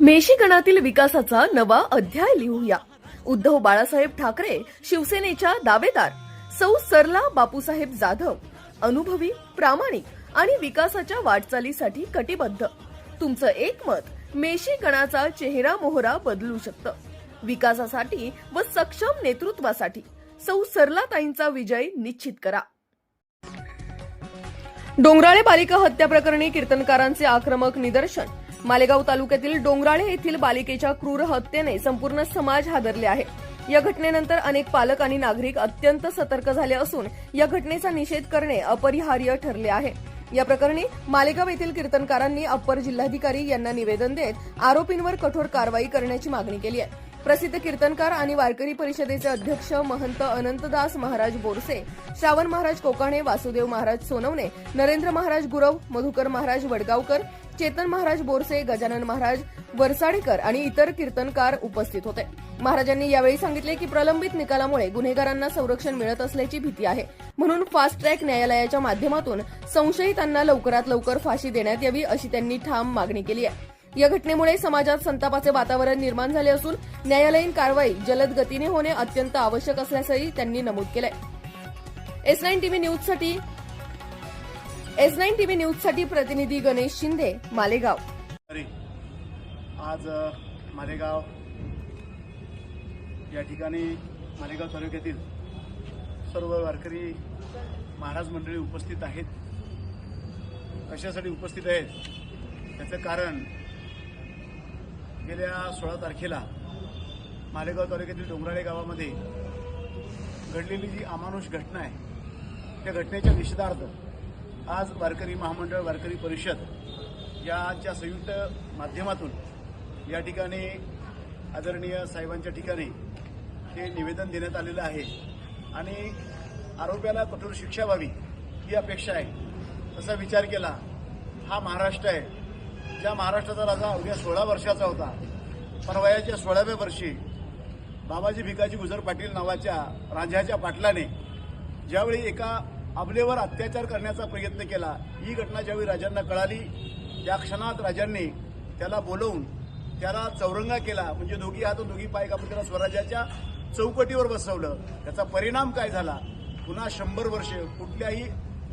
मेशी गणातील विकासाचा नवा अध्याय लिहूया. उद्धव बाळासाहेब ठाकरे शिवसेनेच्या दावेदार, सौ सरला बापूसाहेब जाधव अनुभवी, प्रामाणिक आणि विकासाच्या वाटचालीसाठी कटिबद्ध. तुमचं एक मत मेशी गणाचा चेहरा मोहरा बदलू शकतं. विकासासाठी व सक्षम नेतृत्वासाठी सौ सरलाताईंचा विजय निश्चित करा. डोंगराळे बालिका हत्या प्रकरणी कीर्तनकारांचे आक्रमक निदर्शन. मालेगाव तालुक्यातील डोंगराळे येथील बालिकेच्या क्रूर हत्येने संपूर्ण समाज हादरले आहे. या घटनेनंतर अनेक पालक आणि नागरिक अत्यंत सतर्क झाले असून या घटनेचा निषेध करणे अपरिहार्य ठरले आहे. या प्रकरणी मालेगाव येथील कीर्तनकारांनी अप्पर जिल्हाधिकारी यांना निवेदन देत आरोपींवर कठोर कारवाई करण्याची मागणी केली आहे. प्रसिद्ध कीर्तनकार आणि वारकरी परिषदेचे अध्यक्ष महंत अनंतदास महाराज बोरसे, श्रावण महाराज कोकाणे, वासुदेव महाराज सोनवणे, नरेंद्र महाराज गुरव, मधुकर महाराज वडगावकर, चेतन महाराज बोरसे, गजानन महाराज वरसाडेकर आणि इतर कीर्तनकार उपस्थित होते. महाराजांनी यावेळी सांगितले की प्रलंबित निकालामुळे गुन्हेगारांना संरक्षण मिळत असल्याची भीती आहे. म्हणून फास्ट ट्रॅक न्यायालयाच्या माध्यमातून संशयितांना लवकरात लवकर फाशी देण्यात यावी अशी त्यांनी ठाम मागणी केली आहे. या घटनेमुळे समाजात संतापाचे वातावरण निर्माण झाले असून न्यायालयीन कारवाई जलद गतीने होणे अत्यंत आवश्यक असल्याचंही त्यांनी नमूद केलंय. S9 टीव्ही न्यूजसाठी प्रतिनिधी गणेश शिंदे, मालेगाव. आज मालेगाव या ठिकाणी मालेगाव तालुक्यातील सर्व वारकरी महाराज मंडळी उपस्थित आहेत. कशासाठी उपस्थित आहेत त्याचं कारण गेल्या 16 तारखेला मालेगाव तालुक्यातील डोंगराळे गावामध्ये घडलेली जी अमानुष घटना आहे त्या घटनेच्या निषेधार्थ आज वारकरी महामंडळ, वारकरी परिषद याच्या संयुक्त माध्यमातून या ठिकाणी आदरणीय साहेबांच्या ठिकाणी हे निवेदन देण्यात आलेलं आहे आणि आरोपीला कठोर शिक्षा व्हावी ही अपेक्षा आहे. तसा विचार केला, हा महाराष्ट्र आहे ज्या महाराष्ट्राचा राजा अवघ्या 16 वर्षाचा होता, पण वयाच्या 16व्या वर्षी बाबाजी भिकाजी गुजर पाटील नावाच्या राजाच्या पाटलाने ज्यावेळी एका अबलेवर अत्याचार करण्याचा प्रयत्न केला, ही घटना ज्यावेळी राजांना कळाली त्या क्षणात राजांनी त्याला बोलवून त्याला चौरंगा केला, म्हणजे दोघी हात दोघी पाय कापून त्याला स्वराज्याच्या चौकटीवर बसवलं. त्याचा परिणाम काय झाला? पुन्हा 100 वर्षे कुठल्याही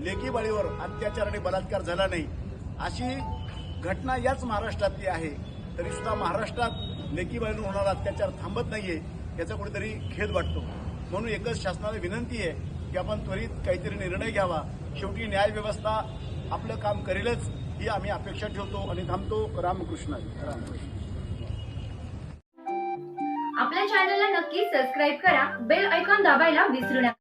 लेकीबाळीवर अत्याचार आणि बलात्कार झाला नाही. अशी घटना याच महाराष्ट्रातली आहे. तरी सुद्धा महाराष्ट्रात लेकीबाळीवर होणारा अत्याचार थांबत नाहीये, याचा कुठेतरी खेद वाटतो. म्हणून एकच शासनाला विनंती आहे की आपण त्वरित काहीतरी निर्णय घ्यावा. शेवटी न्यायव्यवस्था आपलं काम करेलच ही आम्ही अपेक्षा ठेवतो आणि थांबतो. रामकृष्ण. आपल्या चॅनलला नक्की सबस्क्राईब करा. बेल आयकॉन दाबायला विसरू नका.